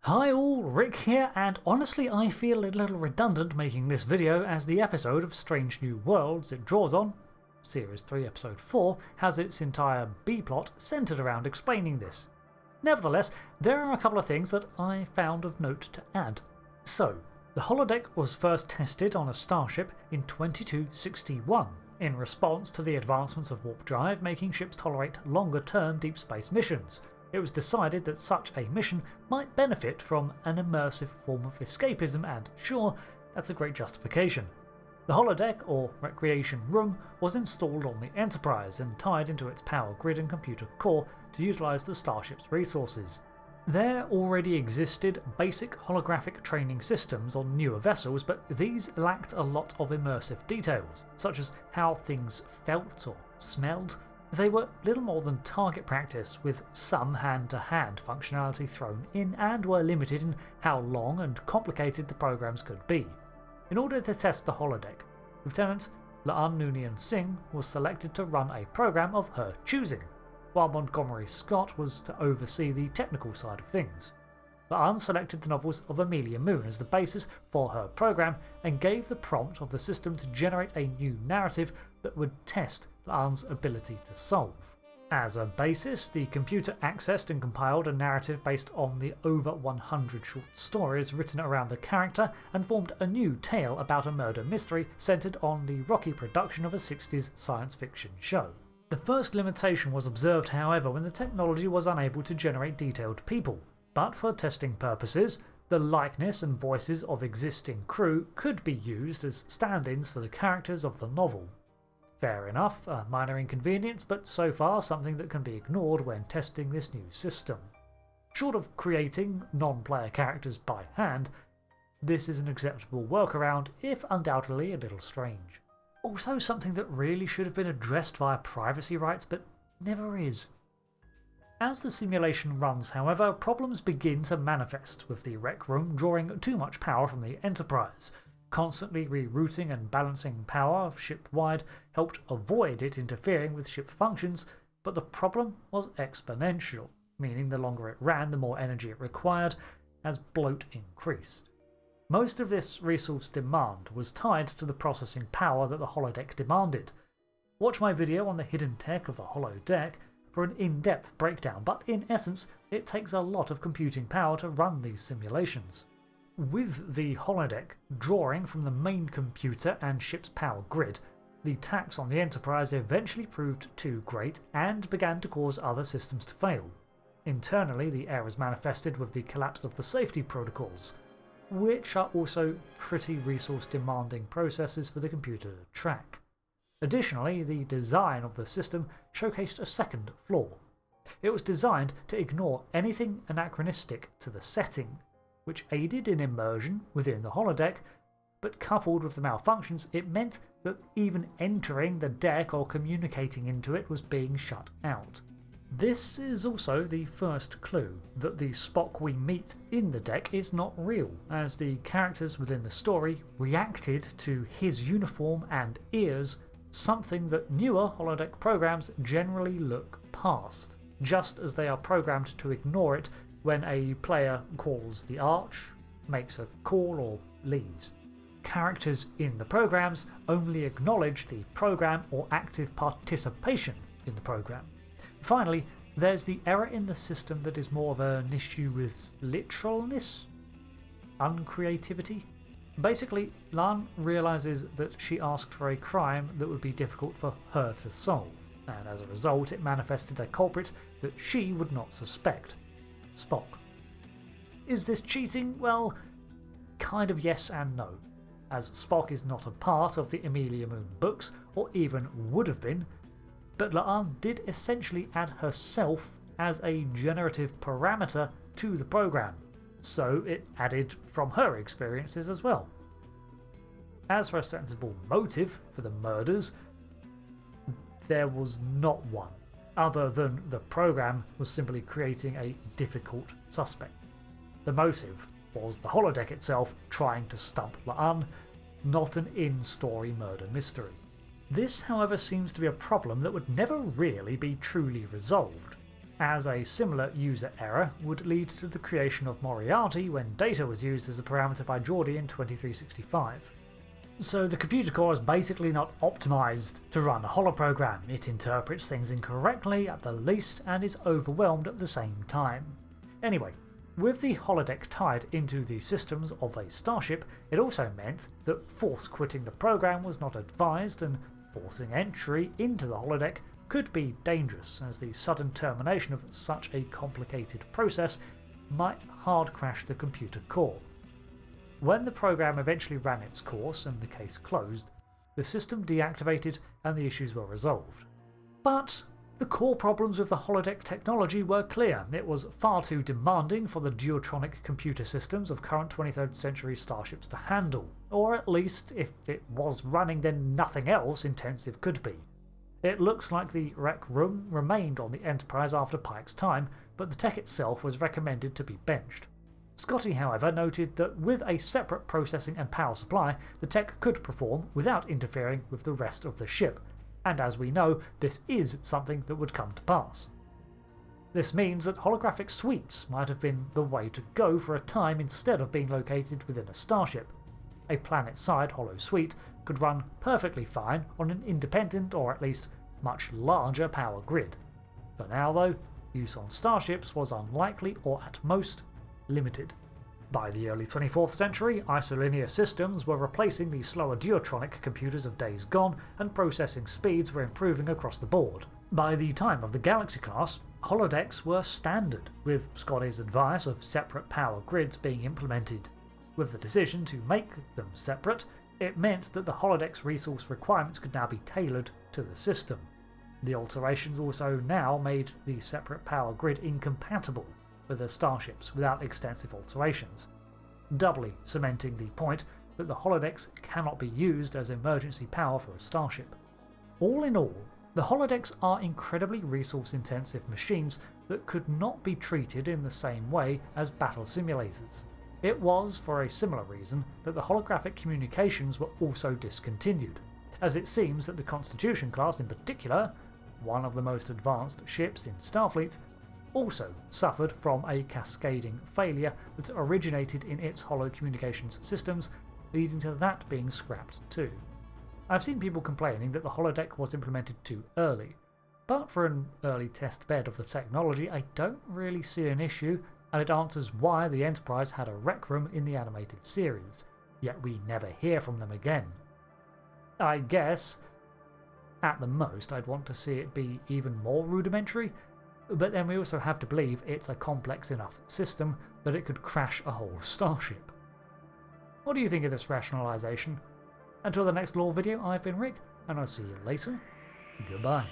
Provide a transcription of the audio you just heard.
Hi all, Rick here, and honestly I feel a little redundant making this video as the episode of Strange New Worlds it draws on, Series 3 Episode 4, has its entire B-plot centred around explaining this. Nevertheless, there are a couple of things that I found of note to add. So, the holodeck was first tested on a starship in 2261, in response to the advancements of warp drive making ships tolerate longer-term deep space missions. It was decided that such a mission might benefit from an immersive form of escapism, and sure, that's a great justification. The holodeck, or recreation room, was installed on the Enterprise and tied into its power grid and computer core to utilise the starship's resources. There already existed basic holographic training systems on newer vessels, but these lacked a lot of immersive details, such as how things felt or smelled. They were little more than target practice, with some hand-to-hand functionality thrown in, and were limited in how long and complicated the programs could be. In order to test the holodeck, Lieutenant Laan Noonien Singh was selected to run a program of her choosing, while Montgomery Scott was to oversee the technical side of things. Laan selected the novels of Amelia Moon as the basis for her program and gave the prompt of the system to generate a new narrative that would test Laan's ability to solve. As a basis, the computer accessed and compiled a narrative based on the over 100 short stories written around the character and formed a new tale about a murder mystery centred on the rocky production of a 60s science fiction show. The first limitation was observed, however, when the technology was unable to generate detailed people, but for testing purposes, the likeness and voices of existing crew could be used as stand-ins for the characters of the novel. Fair enough, a minor inconvenience, but so far something that can be ignored when testing this new system. Short of creating non-player characters by hand, this is an acceptable workaround, if undoubtedly a little strange. Also something that really should have been addressed via privacy rights, but never is. As the simulation runs, however, problems begin to manifest, with the rec room drawing too much power from the Enterprise. Constantly rerouting and balancing power ship-wide helped avoid it interfering with ship functions, but the problem was exponential, meaning the longer it ran, the more energy it required, as bloat increased. Most of this resource demand was tied to the processing power that the holodeck demanded. Watch my video on the hidden tech of the holodeck for an in-depth breakdown, but in essence, it takes a lot of computing power to run these simulations. With the holodeck drawing from the main computer and ship's power grid, the tax on the Enterprise eventually proved too great and began to cause other systems to fail. Internally, the errors manifested with the collapse of the safety protocols, which are also pretty resource-demanding processes for the computer to track. Additionally, the design of the system showcased a second flaw. It was designed to ignore anything anachronistic to the setting, which aided in immersion within the holodeck, but coupled with the malfunctions, it meant that even entering the deck or communicating into it was being shut out. This is also the first clue that the Spock we meet in the deck is not real, as the characters within the story reacted to his uniform and ears, something that newer holodeck programs generally look past, just as they are programmed to ignore it when a player calls the Arch, makes a call, or leaves. Characters in the programs only acknowledge the program or active participation in the program. Finally, there's the error in the system that is more of an issue with literalness? Uncreativity? Basically, Lan realises that she asked for a crime that would be difficult for her to solve, and as a result it manifested a culprit that she would not suspect. Spock. Is this cheating? Well, kind of yes and no, as Spock is not a part of the Amelia Moon books, or even would have been, but Laan did essentially add herself as a generative parameter to the program, so it added from her experiences as well. As for a sensible motive for the murders, there was not one, other than the program was simply creating a difficult suspect. The motive was the holodeck itself trying to stump Laan, not an in-story murder mystery. This, however, seems to be a problem that would never really be truly resolved. as a similar user error would lead to the creation of Moriarty when data was used as a parameter by Geordi in 2365. So the computer core is basically not optimised to run a Holo program. It interprets things incorrectly at the least and is overwhelmed at the same time. Anyway, with the holodeck tied into the systems of a starship, it also meant that force quitting the program was not advised, and forcing entry into the holodeck could be dangerous, as the sudden termination of such a complicated process might hard crash the computer core. When the program eventually ran its course and the case closed, the system deactivated and the issues were resolved. But the core problems with the holodeck technology were clear. It was far too demanding for the duotronic computer systems of current 23rd century starships to handle, or at least, if it was running, then nothing else intensive could be. It looks like the rec room remained on the Enterprise after Pike's time, but the tech itself was recommended to be benched. Scotty, however, noted that with a separate processing and power supply, the tech could perform without interfering with the rest of the ship, and as we know, this is something that would come to pass. This means that holographic suites might have been the way to go for a time instead of being located within a starship. A planet-side holo suite could run perfectly fine on an independent or at least much larger power grid. For now though, use on starships was unlikely or at most limited. By the early 24th century, isolinear systems were replacing the slower duotronic computers of days gone, and processing speeds were improving across the board. By the time of the Galaxy class, holodecks were standard, with Scotty's advice of separate power grids being implemented. With the decision to make them separate, it meant that the holodeck's resource requirements could now be tailored to the system. The alterations also now made the separate power grid incompatible with the starships without extensive alterations, doubly cementing the point that the holodecks cannot be used as emergency power for a starship. All in all, the holodecks are incredibly resource-intensive machines that could not be treated in the same way as battle simulators. It was for a similar reason that the holographic communications were also discontinued, as it seems that the Constitution class in particular, one of the most advanced ships in Starfleet, also suffered from a cascading failure that originated in its holo communications systems, leading to that being scrapped too. I've seen people complaining that the holodeck was implemented too early, but for an early test bed of the technology I don't really see an issue, and it answers why the Enterprise had a rec room in the animated series, yet we never hear from them again. I guess, at the most, I'd want to see it be even more rudimentary, but then we also have to believe it's a complex enough system that it could crash a whole starship. What do you think of this rationalisation? Until the next lore video, I've been Rick, and I'll see you later. Goodbye.